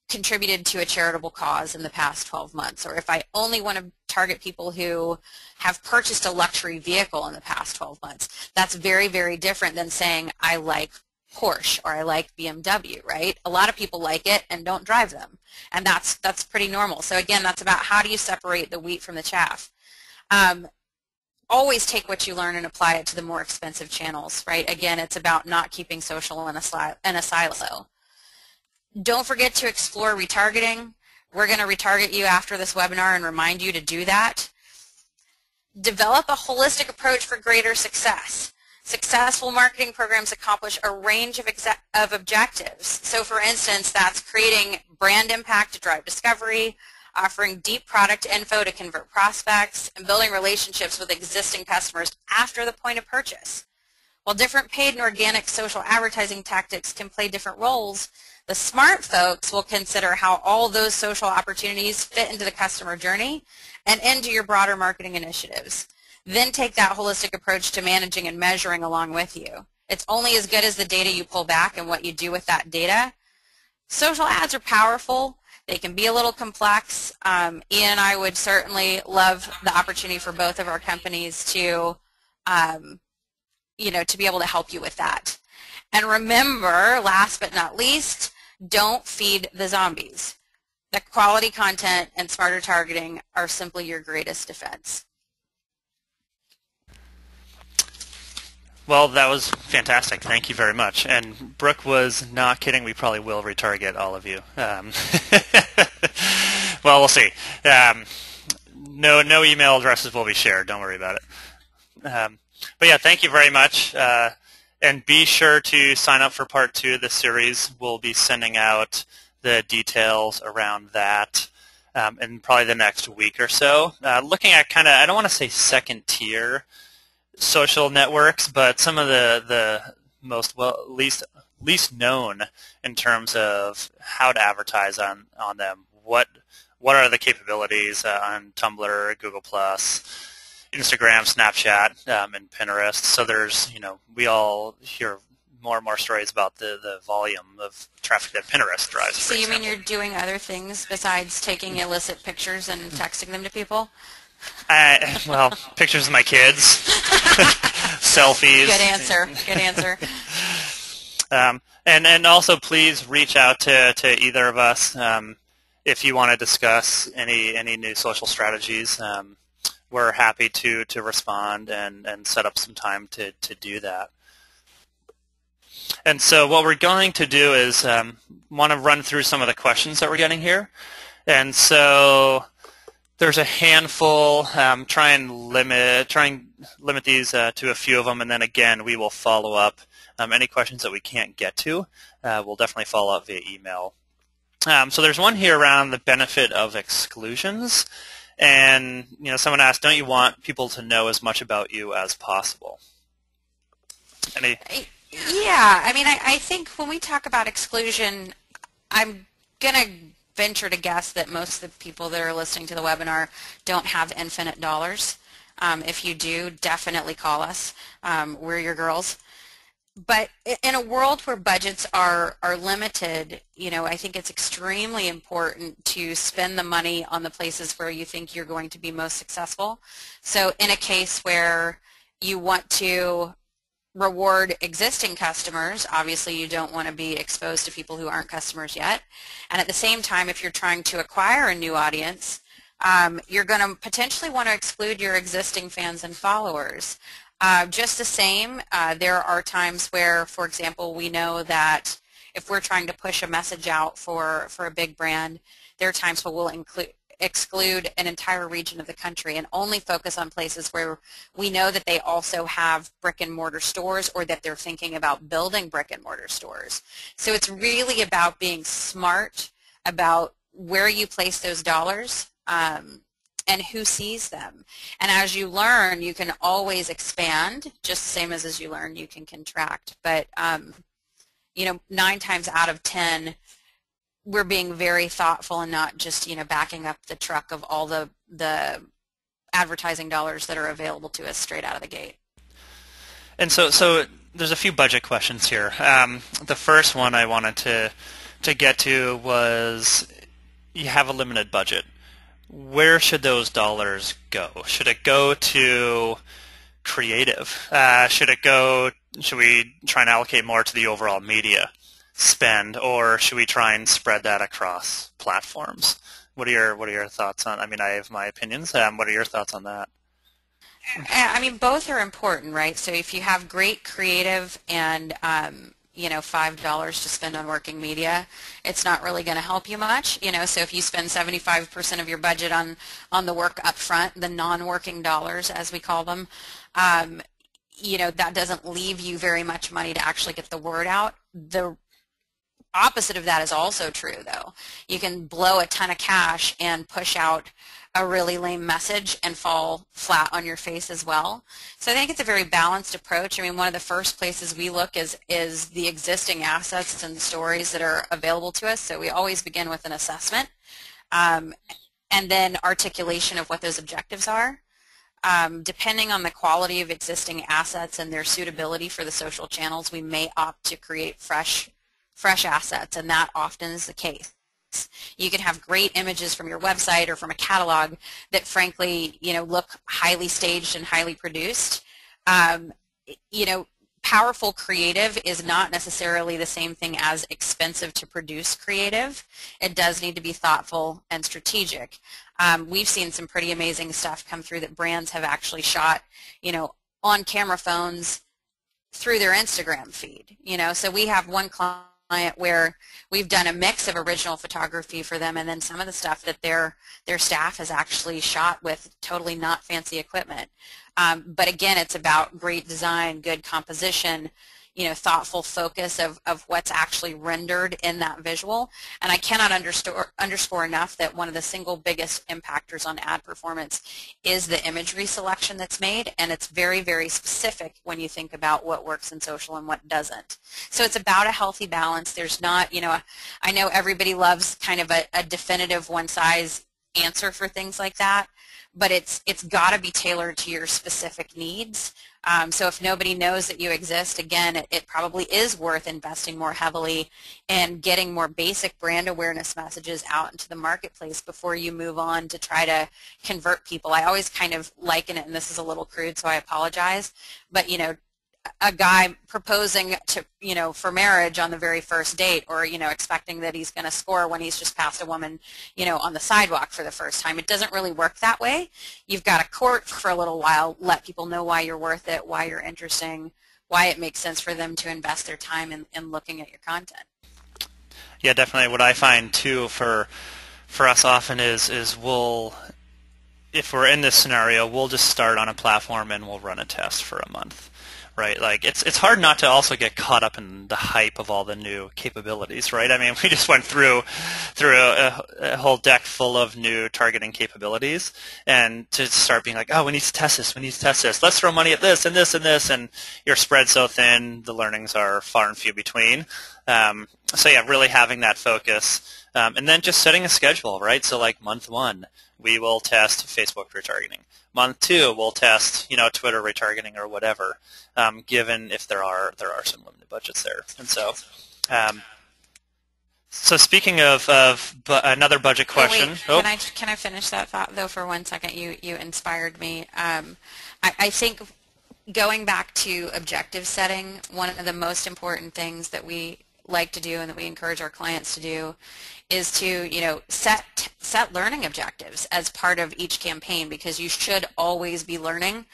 contributed to a charitable cause in the past 12 months, or if I only want to target people who have purchased a luxury vehicle in the past 12 months, that's very, very different than saying I like Porsche or I like BMW, right? A lot of people like it and don't drive them, and that's pretty normal. So again, that's about how do you separate the wheat from the chaff. Always take what you learn and apply it to the more expensive channels, right? Again, it's about not keeping social in a silo. Don't forget to explore retargeting. We're going to retarget you after this webinar and remind you to do that. Develop a holistic approach for greater success. Successful marketing programs accomplish a range of objectives. So for instance, that's creating brand impact to drive discovery, offering deep product info to convert prospects, and building relationships with existing customers after the point of purchase. While different paid and organic social advertising tactics can play different roles, the smart folks will consider how all those social opportunities fit into the customer journey and into your broader marketing initiatives. Then take that holistic approach to managing and measuring along with you. It's only as good as the data you pull back and what you do with that data. Social ads are powerful. They can be a little complex. Ian and I would certainly love the opportunity for both of our companies to, you know, to be able to help you with that. And remember, last but not least, don't feed the zombies. The quality content and smarter targeting are simply your greatest defense. Well, that was fantastic. Thank you very much. And Brooke was not kidding. We probably will retarget all of you. Well, we'll see. No email addresses will be shared. Don't worry about it. But yeah, thank you very much. And be sure to sign up for part 2 of the series. We'll be sending out the details around that in probably the next week or so. Looking at kind of, I don't want to say second tier social networks, but some of the most least known in terms of how to advertise on them. What are the capabilities on Tumblr, Google+, Instagram, Snapchat, and Pinterest. So there's, you know, we all hear more and more stories about the volume of traffic that Pinterest drives. So you mean you're doing other things besides taking illicit pictures and texting them to people? Well, pictures of my kids, selfies. Good answer. Good answer. And also please reach out to either of us if you want to discuss any new social strategies. We're happy to respond and set up some time to do that. And so what we're going to do is want to run through some of the questions that we're getting here. And so there's a handful. Try and limit these to a few of them, and then again we will follow up. Any questions that we can't get to, we'll definitely follow up via email. So there's one here around the benefit of exclusions. And, you know, someone asked, don't you want people to know as much about you as possible? Any? Yeah, I mean, I think when we talk about exclusion, I'm going to venture to guess that most of the people that are listening to the webinar don't have infinite dollars. If you do, definitely call us. We're your girls. But in a world where budgets are limited, you know, I think it's extremely important to spend the money on the places where you think you're going to be most successful. So in a case where you want to reward existing customers, obviously you don't want to be exposed to people who aren't customers yet. And at the same time, if you're trying to acquire a new audience, you're going to potentially want to exclude your existing fans and followers. Just the same, there are times where, for example, we know that if we're trying to push a message out for a big brand, there are times where we'll exclude an entire region of the country and only focus on places where we know that they also have brick and mortar stores or that they're thinking about building brick and mortar stores. So it's really about being smart about where you place those dollars and who sees them. And as you learn, you can always expand, just the same as you learn, you can contract. But, 9 times out of 10, we're being very thoughtful and not just, backing up the truck of all the advertising dollars that are available to us straight out of the gate. And so there's a few budget questions here. The first one I wanted to get to was, you have a limited budget. Where should those dollars go? Should it go to creative? Should we try and allocate more to the overall media spend, or should we try and spread that across platforms? What are your thoughts on? I mean, I have my opinions. What are your thoughts on that? I mean, both are important, right? So if you have great creative and $5 to spend on working media, it's not really going to help you much. So if you spend 75% of your budget on the work up front, the non-working dollars, as we call them, that doesn't leave you very much money to actually get the word out. The opposite of that is also true, though. You can blow a ton of cash and push out a really lame message and fall flat on your face as well. So I think it's a very balanced approach. I mean, one of the first places we look is the existing assets and stories that are available to us. So we always begin with an assessment and then articulation of what those objectives are. Depending on the quality of existing assets and their suitability for the social channels, we may opt to create fresh assets, and that often is the case. You can have great images from your website or from a catalog that frankly, look highly staged and highly produced. Powerful creative is not necessarily the same thing as expensive to produce creative. It does need to be thoughtful and strategic. We've seen some pretty amazing stuff come through that brands have actually shot, on camera phones through their Instagram feed. So we have one client where we've done a mix of original photography for them, and then some of the stuff that their staff has actually shot with totally not fancy equipment. But again, it's about great design, good composition, thoughtful focus of what's actually rendered in that visual. And I cannot underscore enough that one of the single biggest impactors on ad performance is the imagery selection that's made, and it's very, very specific when you think about what works in social and what doesn't. So it's about a healthy balance. There's not, I know everybody loves kind of a definitive one-size answer for things like that, but it's got to be tailored to your specific needs. So if nobody knows that you exist, again, it probably is worth investing more heavily and getting more basic brand awareness messages out into the marketplace before you move on to try to convert people. I always kind of liken it, and this is a little crude, so I apologize, but a guy proposing to, for marriage on the very first date, or, expecting that he's going to score when he's just passed a woman, on the sidewalk for the first time. It doesn't really work that way. You've got to court for a little while, let people know why you're worth it, why you're interesting, why it makes sense for them to invest their time in looking at your content. Yeah, definitely. What I find too for us often is if we're in this scenario, we'll just start on a platform and we'll run a test for a month. Right, like it's hard not to also get caught up in the hype of all the new capabilities, right? I mean, we just went through a whole deck full of new targeting capabilities, and to start being like, oh, we need to test this, let's throw money at this and this and this, and you're spread so thin, the learnings are far and few between. So yeah, really having that focus, and then just setting a schedule, right? So like month 1, we will test Facebook retargeting. Month 2, we'll test, Twitter retargeting or whatever, given if there are some limited budgets there. And so, so speaking of another budget question. Wait, can I finish that thought though for 1 second? You inspired me. I think going back to objective setting, one of the most important things that we like to do and that we encourage our clients to do is to, set learning objectives as part of each campaign, because you should always be learning.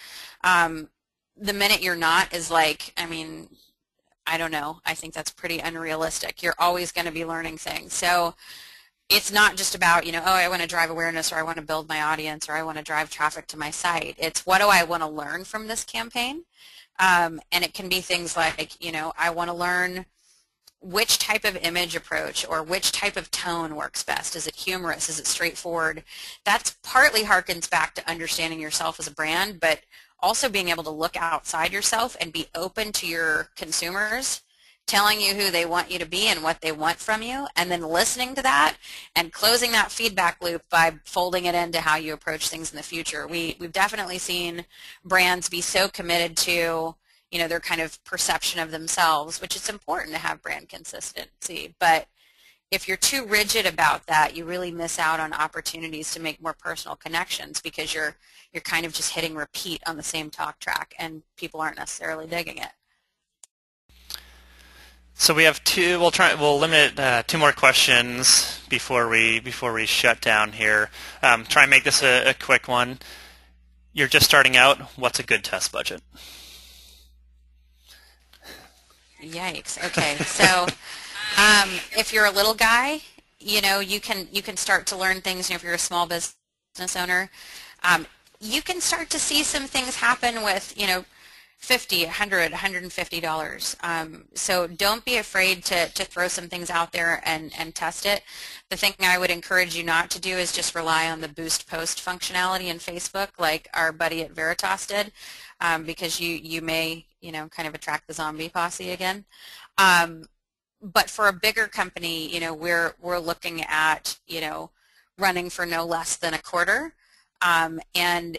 The minute you're not is like, I don't know. I think that's pretty unrealistic. You're always going to be learning things. So it's not just about, oh, I want to drive awareness, or I want to build my audience, or I want to drive traffic to my site. It's what do I want to learn from this campaign? And it can be things like, I want to learn which type of image approach or which type of tone works best. Is it humorous? Is it straightforward? That's partly harkens back to understanding yourself as a brand, but also being able to look outside yourself and be open to your consumers telling you who they want you to be and what they want from you, and then listening to that and closing that feedback loop by folding it into how you approach things in the future. We've definitely seen brands be so committed to their kind of perception of themselves, which is important to have brand consistency. But if you're too rigid about that, you really miss out on opportunities to make more personal connections, because you're kind of just hitting repeat on the same talk track, and people aren't necessarily digging it. So we have two. We'll limit two more questions before we shut down here. Try and make this a quick one. You're just starting out. What's a good test budget? Yikes. Okay. So if you're a little guy, you can start to learn things. If you're a small business owner, you can start to see some things happen with $50, $100, $150. So don't be afraid to throw some things out there and test it. The thing I would encourage you not to do is just rely on the boost post functionality in Facebook like our buddy at Veritas did, because you may kind of attract the zombie posse again. But for a bigger company, we're looking at running for no less than a quarter, and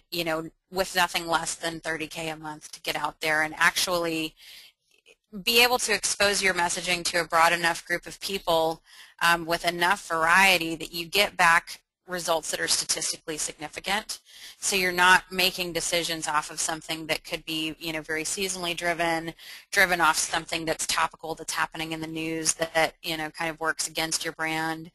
with nothing less than $30K a month to get out there and actually be able to expose your messaging to a broad enough group of people with enough variety that you get back results that are statistically significant. So you're not making decisions off of something that could be, very seasonally driven off something that's topical, that's happening in the news that, kind of works against your brand.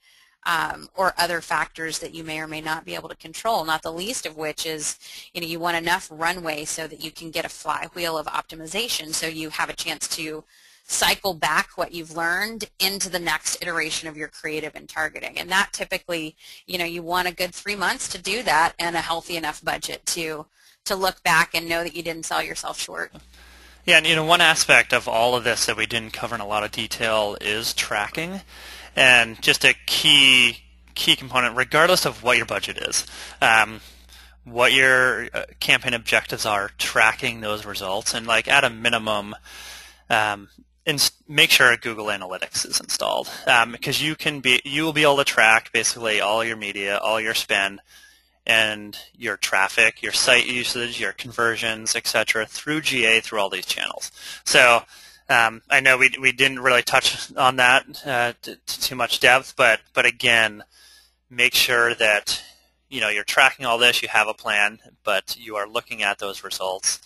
Or other factors that you may or may not be able to control, not the least of which is, you want enough runway so that you can get a flywheel of optimization, so you have a chance to cycle back what you've learned into the next iteration of your creative and targeting. And that typically, you want a good 3 months to do that, and a healthy enough budget to look back and know that you didn't sell yourself short. Yeah, and one aspect of all of this that we didn't cover in a lot of detail is tracking. And just a key component, regardless of what your budget is, what your campaign objectives are, tracking those results, and at a minimum, make sure Google Analytics is installed, because you will be able to track basically all your media, all your spend, and your traffic, your site usage, your conversions, etc., through GA, through all these channels. So I know we didn't really touch on that to too much depth, but again, make sure that you're tracking all this, you have a plan, but you are looking at those results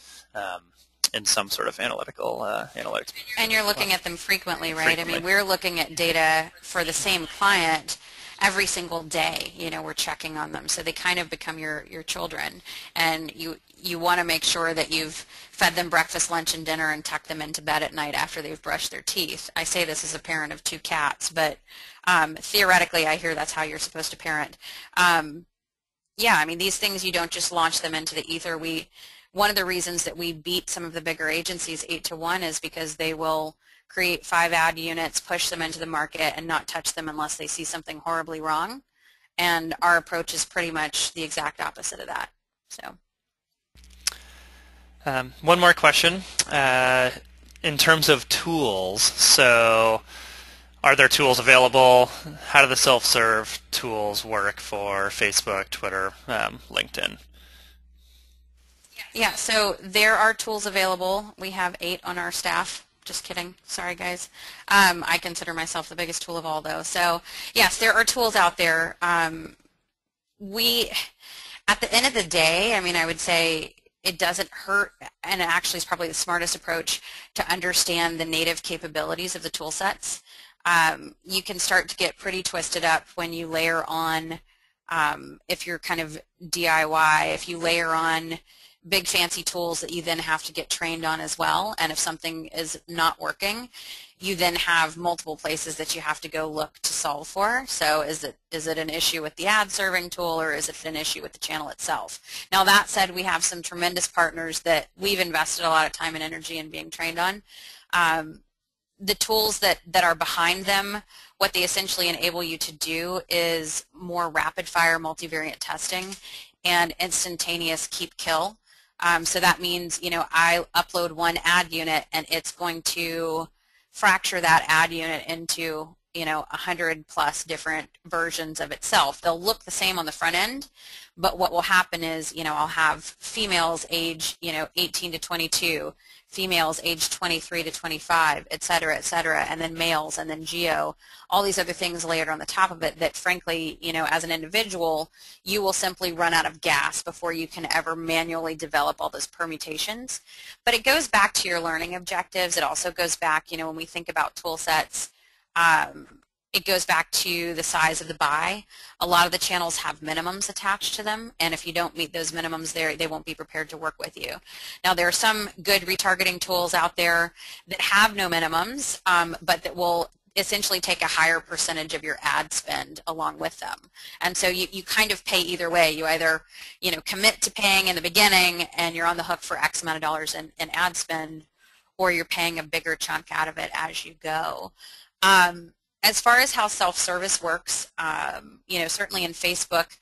in some sort of analytics. And you're looking at them frequently, right? Frequently. We're looking at data for the same client every single day. We're checking on them, so they kind of become your children, and you want to make sure that you've fed them breakfast, lunch, and dinner, and tucked them into bed at night after they've brushed their teeth. I say this as a parent of 2 cats, but theoretically, I hear that's how you're supposed to parent. Yeah, these things, you don't just launch them into the ether. One of the reasons that we beat some of the bigger agencies 8-1 is because they will create 5 ad units, push them into the market, and not touch them unless they see something horribly wrong. And our approach is pretty much the exact opposite of that. So. One more question. In terms of tools, so are there tools available? How do the self-serve tools work for Facebook, Twitter, LinkedIn? Yeah, so there are tools available. We have 8 on our staff. Just kidding. Sorry, guys. I consider myself the biggest tool of all, though. So, yes, there are tools out there. At the end of the day, I would say it doesn't hurt and it actually is probably the smartest approach, to understand the native capabilities of the tool sets. You can start to get pretty twisted up when you layer on, if you're kind of DIY, if you layer on big fancy tools that you then have to get trained on as well, and if something is not working, you then have multiple places that you have to go look to solve for. So is it an issue with the ad serving tool, or is it an issue with the channel itself? Now that said, we have some tremendous partners that we've invested a lot of time and energy in being trained on. The tools that are behind them, what they essentially enable you to do is more rapid fire multivariate testing and instantaneous keep kill. So that means, I upload one ad unit and it's going to fracture that ad unit into, 100 plus different versions of itself. They'll look the same on the front end, but what will happen is, I'll have females age, 18 to 22, females age 23 to 25, et cetera, and then males, and then geo, all these other things layered on the top of it that, frankly, as an individual, you will simply run out of gas before you can ever manually develop all those permutations. But it goes back to your learning objectives. It also goes back, when we think about tool sets, it goes back to the size of the buy. A lot of the channels have minimums attached to them, and if you don't meet those minimums, they won't be prepared to work with you. Now, there are some good retargeting tools out there that have no minimums, but that will essentially take a higher percentage of your ad spend along with them. And so you kind of pay either way. You either, commit to paying in the beginning and you're on the hook for X amount of dollars in ad spend, or you're paying a bigger chunk out of it as you go. As far as how self-service works, certainly in Facebook,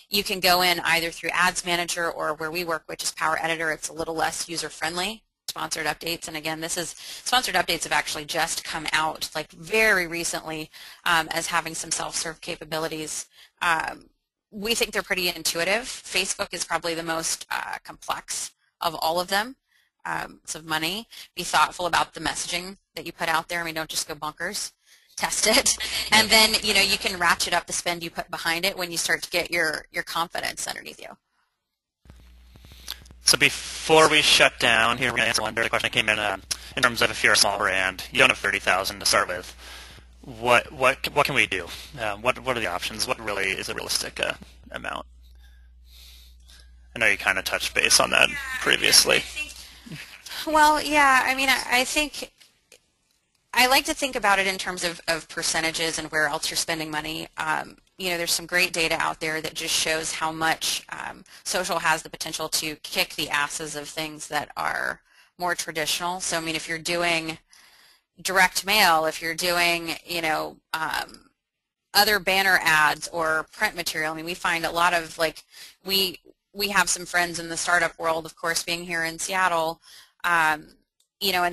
you can go in either through Ads Manager or where we work, which is Power Editor. It's a little less user-friendly. Sponsored updates, and again, sponsored updates have actually just come out like very recently as having some self-serve capabilities. We think they're pretty intuitive. Facebook is probably the most complex of all of them. It's of money. Be thoughtful about the messaging that you put out there. I mean, don't just go bonkers. Test it, and then you can ratchet up the spend you put behind it when you start to get your confidence underneath you. So before we shut down here, we're going to answer one question that came in terms of if you're a small brand, you don't have 30,000 to start with. What can we do? What are the options? What really is a realistic amount? I know you kind of touched base on that previously. Well, yeah. I mean, I think I like to think about it in terms of percentages and where else you're spending money. There's some great data out there that just shows how much social has the potential to kick the asses of things that are more traditional. So, I mean, if you're doing direct mail, if you're doing, other banner ads or print material, I mean, we find a lot of, we have some friends in the startup world, of course, being here in Seattle, and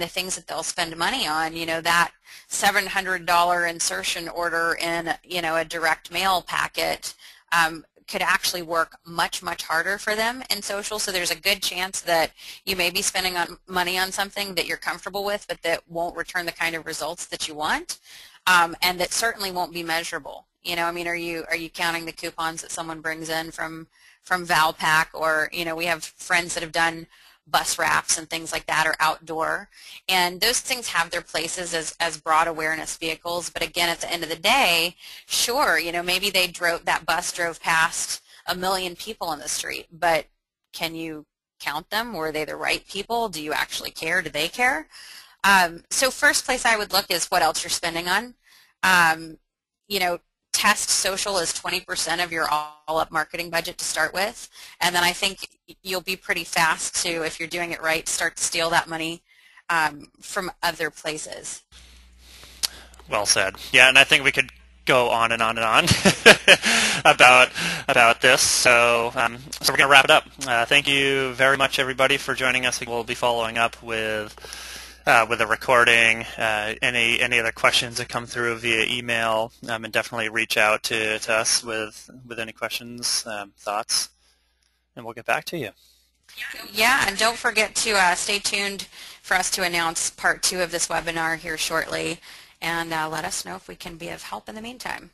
the things that they'll spend money on, that $700 insertion order in, a direct mail packet could actually work much, much harder for them in social. So there's a good chance that you may be spending money on something that you're comfortable with, but that won't return the kind of results that you want, and that certainly won't be measurable. I mean, are you counting the coupons that someone brings in from Valpak, or, we have friends that have done bus wraps and things like that are outdoor, and those things have their places as broad awareness vehicles. But again, at the end of the day, sure, maybe that bus drove past 1 million people on the street, but can you count them? Were they the right people? Do you actually care? Do they care? So first place I would look is what else you're spending on. Test social as 20% of your all-up marketing budget to start with, and then I think you'll be pretty fast to, if you're doing it right, start to steal that money from other places. Well said. Yeah, and I think we could go on and on and on about this. So we're going to wrap it up. Thank you very much, everybody, for joining us. We'll be following up with a recording, any other questions that come through via email, and definitely reach out to us with any questions, thoughts, and we'll get back to you. Yeah, and don't forget to stay tuned for us to announce part 2 of this webinar here shortly, and let us know if we can be of help in the meantime.